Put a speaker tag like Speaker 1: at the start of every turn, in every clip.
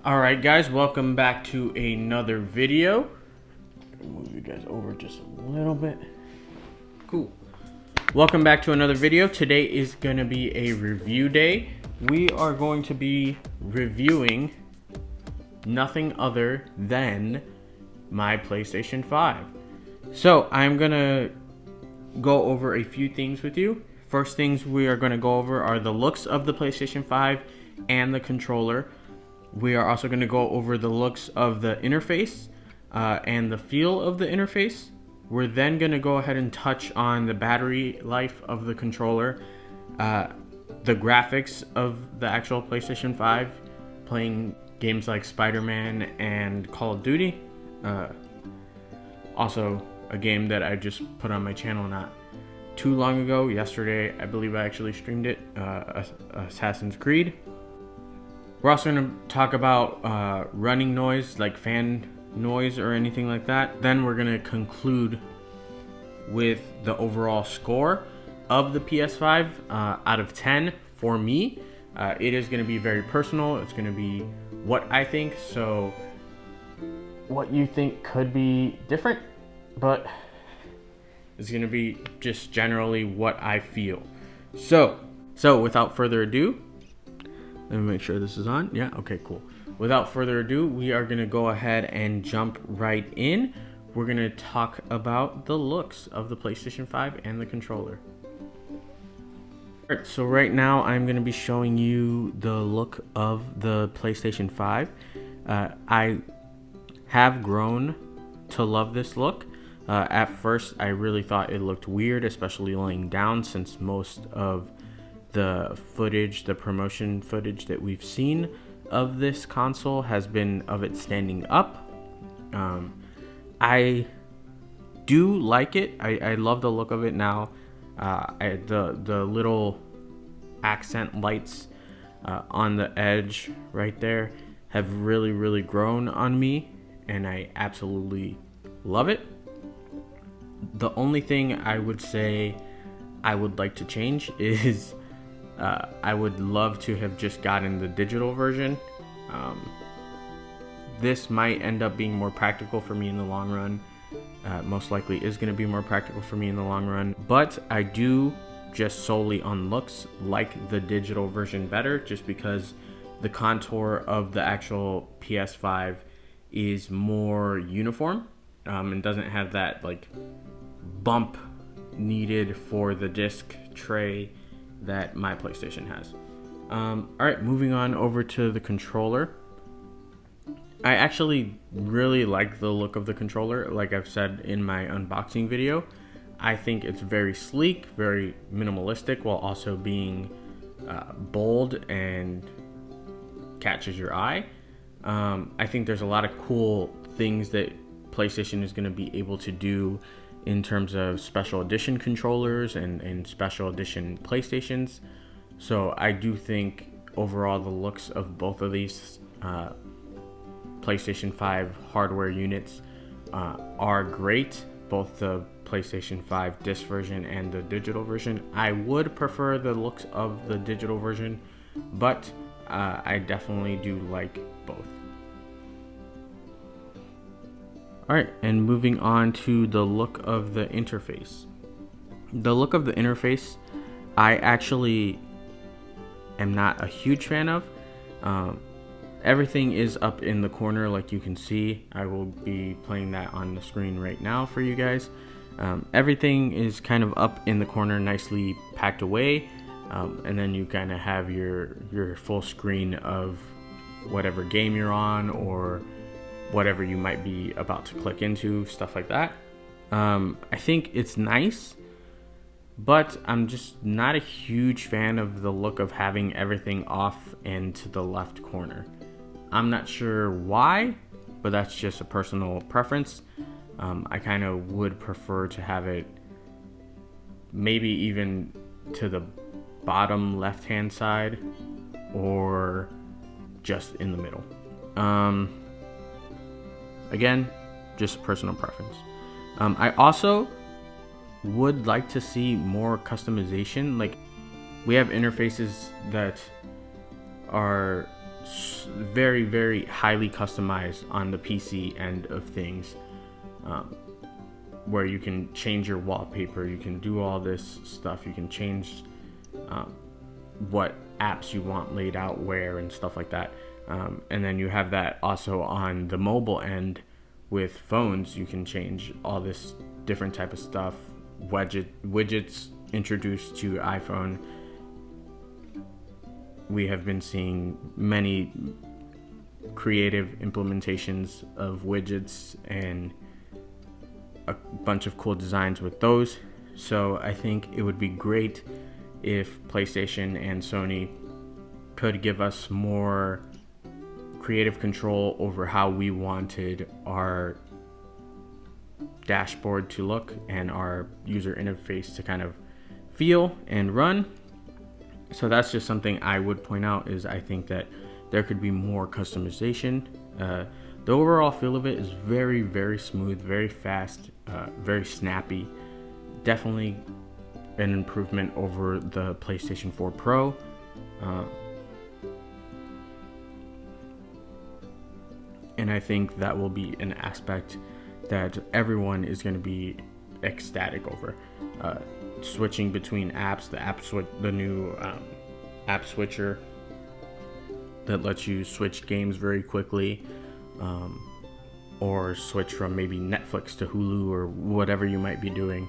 Speaker 1: Alright guys, welcome back to another video. Move you guys over just a little bit. Cool. Welcome back to another video. Today is going to be a review day. We are going to be reviewing nothing other than my PlayStation 5. So I'm going to go over a few things with you. First things we are going to go over are the looks of the PlayStation 5 and the controller. We are also going to go over the looks of the interface and the feel of the interface. We're then going to go ahead and touch on the battery life of the controller, the graphics of the actual PlayStation 5, playing games like Spider-Man and Call of Duty. Also, a game that I just put on my channel not too long ago. Yesterday, I believe I actually streamed it, Assassin's Creed. We're also going to talk about running noise, like fan noise or anything like that. Then we're going to conclude with the overall score of the PS5 out of 10 for me. It is going to be very personal. It's going to be what I think. So what you think could be different, but it's going to be just generally what I feel. So without further ado, let me make sure this is on. Yeah, okay, cool. Without further ado, we are going to go ahead and jump right in. We're going to talk about the looks of the PlayStation 5 and the controller. All right, so right now I'm going to be showing you the look of the PlayStation 5. I have grown to love this look. At first, I really thought it looked weird, especially laying down, since most of the footage, the promotion footage that we've seen of this console has been of it standing up. I do like it. I love the look of it now. The little accent lights on the edge right there have really grown on me, and I absolutely love it. The only thing I would say I would like to change is I would love to have just gotten the digital version. This might end up being more practical for me in the long run. Most likely is going to be more practical for me in the long run. But I do, just solely on looks, like the digital version better, just because the contour of the actual PS5 is more uniform and doesn't have that like bump needed for the disc tray that my PlayStation has. Alright, moving on over to the controller. I actually really like the look of the controller, like I've said in my unboxing video. I think it's very sleek, very minimalistic, while also being bold and catches your eye. I think there's a lot of cool things that PlayStation is going to be able to do in terms of special edition controllers and special edition PlayStations. So I do think overall the looks of both of these PlayStation 5 hardware units are great, both the PlayStation 5 disc version and the digital version. I would prefer the looks of the digital version, but I definitely do like both. Alright, and moving on to the look of the interface. The look of the interface, I actually am not a huge fan of. Everything is up in the corner like you can see. I will be playing that on the screen right now for you guys. Everything is kind of up in the corner, nicely packed away. And then you kind of have your full screen of whatever game you're on or whatever you might be about to click into, stuff like that. I think it's nice, but I'm just not a huge fan of the look of having everything off and to the left corner. I'm not sure why, but that's just a personal preference. I kind of would prefer to have it maybe even to the bottom left-hand side or just in the middle. Again, just personal preference. I also would like to see more customization. Like, we have interfaces that are very, very highly customized on the PC end of things, where you can change your wallpaper, you can do all this stuff, you can change what apps you want laid out where and stuff like that. And then you have that also on the mobile end with phones. You can change all this different type of stuff, widgets introduced to iPhone. We have been seeing many creative implementations of widgets and a bunch of cool designs with those. So I think it would be great if PlayStation and Sony could give us more creative control over how we wanted our dashboard to look and our user interface to kind of feel and run. So that's just something I would point out, is I think that there could be more customization. The overall feel of it is very, very smooth, very fast, very snappy. Definitely an improvement over the PlayStation 4 Pro. And I think that will be an aspect that everyone is going to be ecstatic over. Switching between apps, the new app switcher that lets you switch games very quickly, or switch from maybe Netflix to Hulu or whatever you might be doing.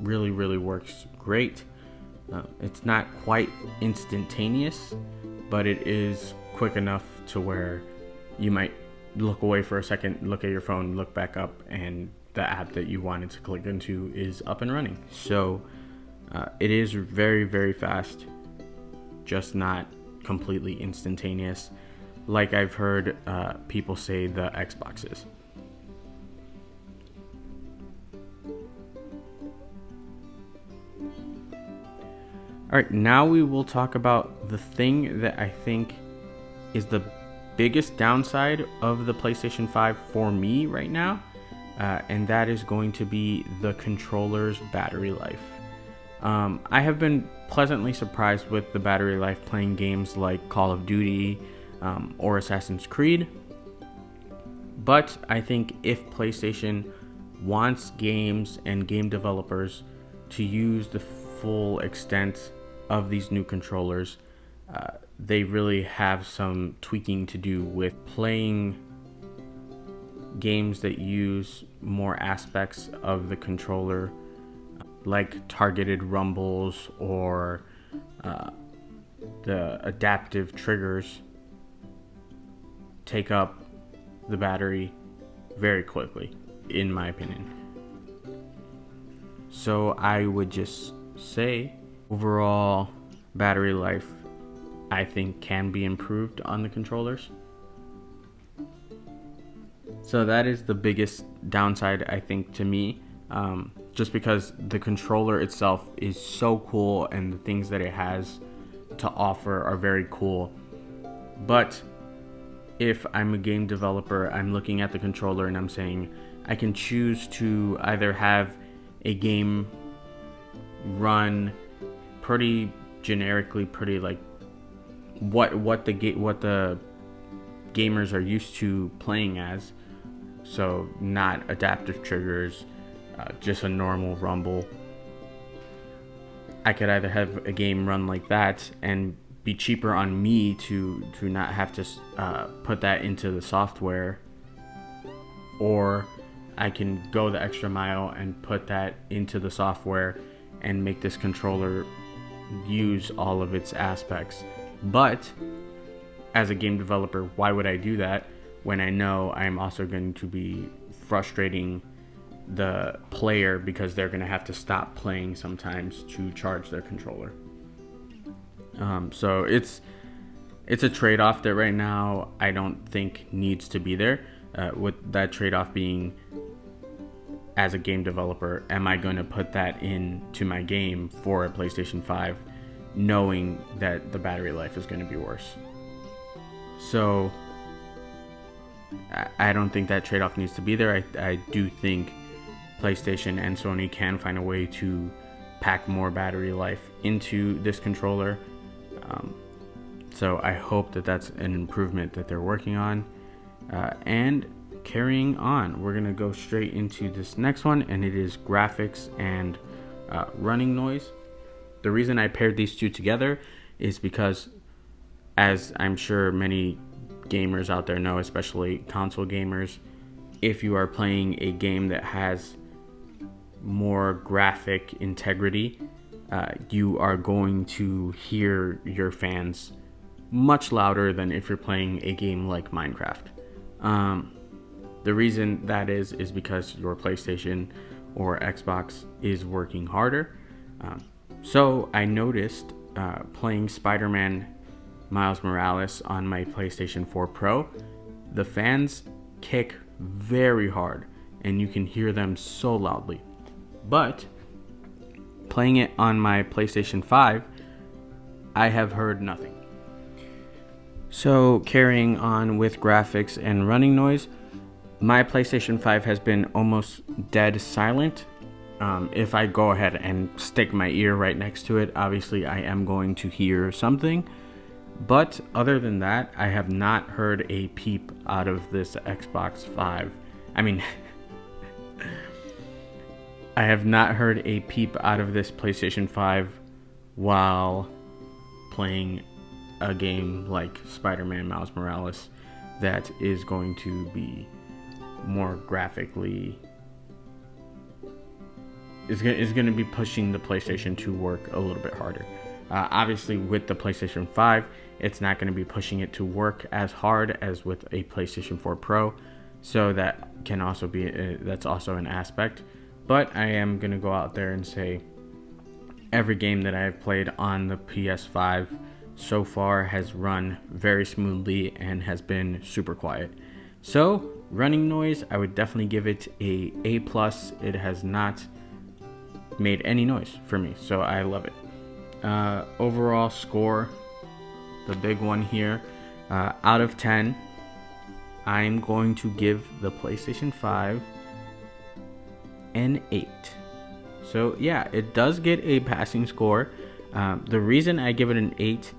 Speaker 1: Really, really works great. It's not quite instantaneous, but it is quick enough to where you might look away for a second, look at your phone, look back up, and the app that you wanted to click into is up and running. So it is very, very fast, just not completely instantaneous, like I've heard people say the Xbox is. All right, now we will talk about the thing that I think is the biggest downside of the PlayStation 5 for me right now, and that is going to be the controller's battery life. I have been pleasantly surprised with the battery life playing games like Call of Duty or Assassin's Creed, but I think if PlayStation wants games and game developers to use the full extent of these new controllers, they really have some tweaking to do with playing games that use more aspects of the controller, like targeted rumbles or the adaptive triggers take up the battery very quickly, in my opinion. So I would just say overall battery life, I think, can be improved on the controllers. So that is the biggest downside, I think, to me, just because the controller itself is so cool and the things that it has to offer are very cool. But if I'm a game developer, I'm looking at the controller and I'm saying I can choose to either have a game run pretty generically, pretty like what the gamers are used to playing as, so not adaptive triggers, just a normal rumble. I could either have a game run like that and be cheaper on me to not have to put that into the software, or I can go the extra mile and put that into the software and make this controller use all of its aspects. But as a game developer, why would I do that when I know I'm also going to be frustrating the player because they're going to have to stop playing sometimes to charge their controller? So it's a trade-off that right now I don't think needs to be there. With that trade-off being, as a game developer, am I going to put that into my game for a PlayStation 5 knowing that the battery life is going to be worse? So I don't think that trade-off needs to be there. I do think PlayStation and Sony can find a way to pack more battery life into this controller. So I hope that that's an improvement that they're working on. And carrying on, we're gonna go straight into this next one, and it is graphics and running noise. The reason I paired these two together is because, as I'm sure many gamers out there know, especially console gamers, if you are playing a game that has more graphic integrity, you are going to hear your fans much louder than if you're playing a game like Minecraft. The reason that is because your PlayStation or Xbox is working harder. So I noticed playing Spider-Man Miles Morales on my PlayStation 4 Pro, the fans kick very hard and you can hear them so loudly. But playing it on my PlayStation 5, I have heard nothing. So carrying on with graphics and running noise, my PlayStation 5 has been almost dead silent. If I go ahead and stick my ear right next to it, obviously I am going to hear something. But other than that, I have not heard a peep out of this Xbox 5. I have not heard a peep out of this PlayStation 5 while playing a game like Spider-Man Miles Morales that is going to be more graphically, is going to be pushing the PlayStation to work a little bit harder. Obviously with the PlayStation 5, it's not going to be pushing it to work as hard as with a PlayStation 4 Pro, so that can also be that's also an aspect. But I am going to go out there and say every game that I have played on the PS5 so far has run very smoothly and has been super quiet. So running noise, I would definitely give it a A+. It has not made any noise for me, so I love it. Overall score, the big one here, out of 10, I'm going to give the PlayStation 5 an 8. So yeah, it does get a passing score. The reason I give it an 8,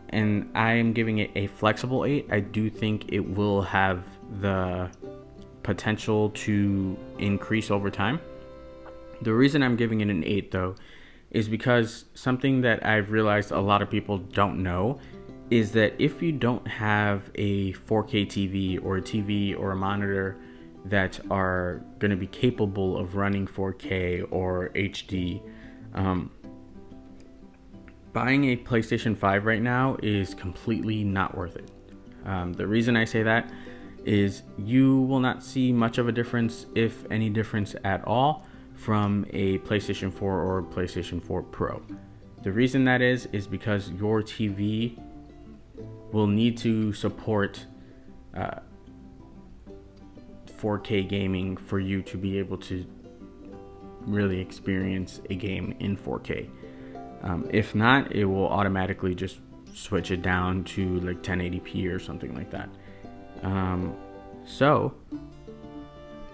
Speaker 1: and I am giving it a flexible 8, I do think it will have the potential to increase over time. The reason I'm giving it an 8 though is because something that I've realized a lot of people don't know is that if you don't have a 4K TV or a TV or a monitor that are going to be capable of running 4K or HD, buying a PlayStation 5 right now is completely not worth it. The reason I say that is you will not see much of a difference, if any difference at all, from a PlayStation 4 or PlayStation 4 Pro. The reason that is because your TV will need to support 4K gaming for you to be able to really experience a game in 4K. If not, it will automatically just switch it down to like 1080p or something like that. So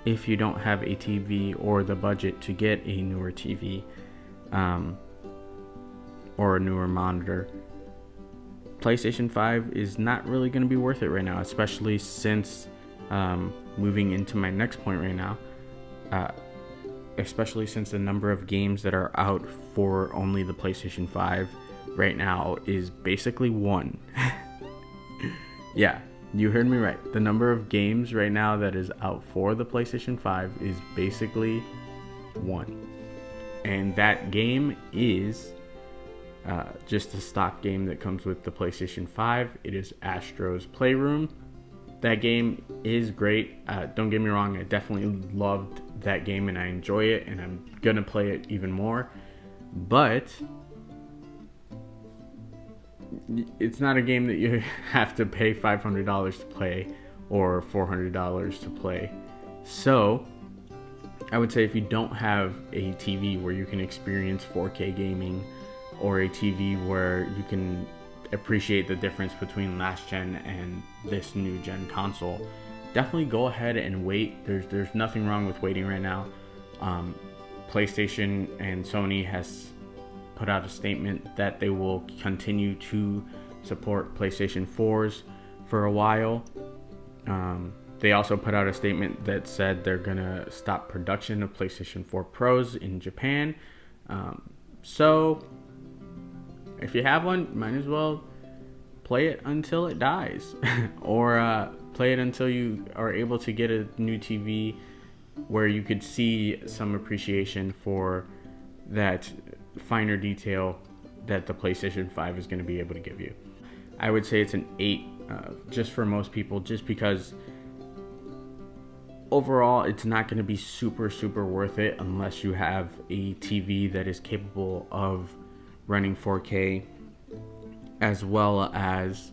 Speaker 1: if you don't have a TV or the budget to get a newer TV or a newer monitor, PlayStation 5 is not really going to be worth it right now, especially since moving into my next point right now, especially since the number of games that are out for only the PlayStation 5 right now is basically 1. Yeah, you heard me right. The number of games right now that is out for the PlayStation 5 is basically 1. And that game is just a stock game that comes with the PlayStation 5. It is Astro's Playroom. That game is great. Don't get me wrong, I definitely loved that game and I enjoy it and I'm gonna play it even more. But it's not a game that you have to pay $500 to play or $400 to play. So I would say if you don't have a TV where you can experience 4K gaming, or a TV where you can appreciate the difference between last gen and this new gen console, definitely go ahead and wait. There's nothing wrong with waiting right now. PlayStation and Sony has put out a statement that they will continue to support PlayStation 4s for a while. They also put out a statement that said they're gonna stop production of PlayStation 4 Pros in Japan. So if you have one, might as well play it until it dies, or play it until you are able to get a new TV where you could see some appreciation for that finer detail that the PlayStation 5 is going to be able to give you. I would say it's an 8 just for most people, just because overall it's not going to be super worth it unless you have a TV that is capable of running 4K, as well as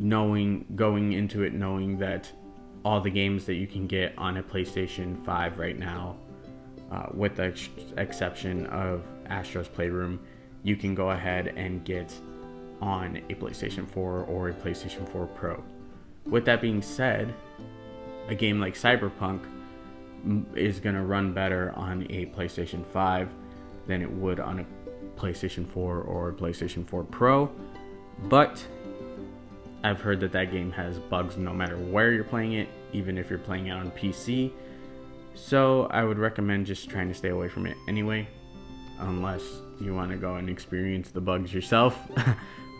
Speaker 1: going into it knowing that all the games that you can get on a PlayStation 5 right now, with the exception of Astro's Playroom, you can go ahead and get on a PlayStation 4 or a PlayStation 4 Pro. With that being said, a game like Cyberpunk is going to run better on a PlayStation 5 than it would on a PlayStation 4 or a PlayStation 4 Pro, but I've heard that game has bugs no matter where you're playing it, even if you're playing it on PC. So I would recommend just trying to stay away from it anyway, unless you want to go and experience the bugs yourself.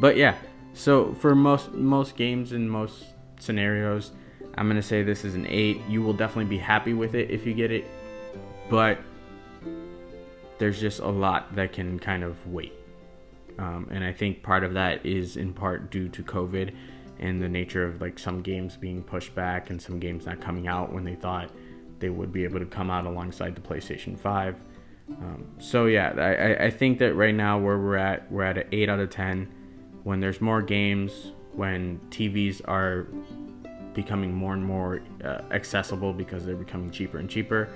Speaker 1: But yeah, so for most games and most scenarios, I'm going to say this is an 8. You will definitely be happy with it if you get it, but there's just a lot that can kind of wait. And I think part of that is in part due to COVID and the nature of like some games being pushed back and some games not coming out when they thought they would be able to come out alongside the PlayStation 5. So yeah, I think that right now where we're at an 8 out of 10. When there's more games, when TVs are becoming more and more accessible because they're becoming cheaper and cheaper,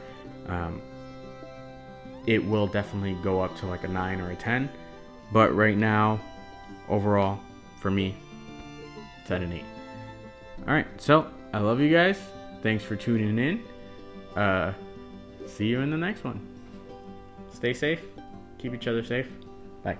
Speaker 1: it will definitely go up to like a 9 or a 10. But right now, overall, for me, it's at an 8. Alright, so I love you guys. Thanks for tuning in. See you in the next one. Stay safe. Keep each other safe. Bye.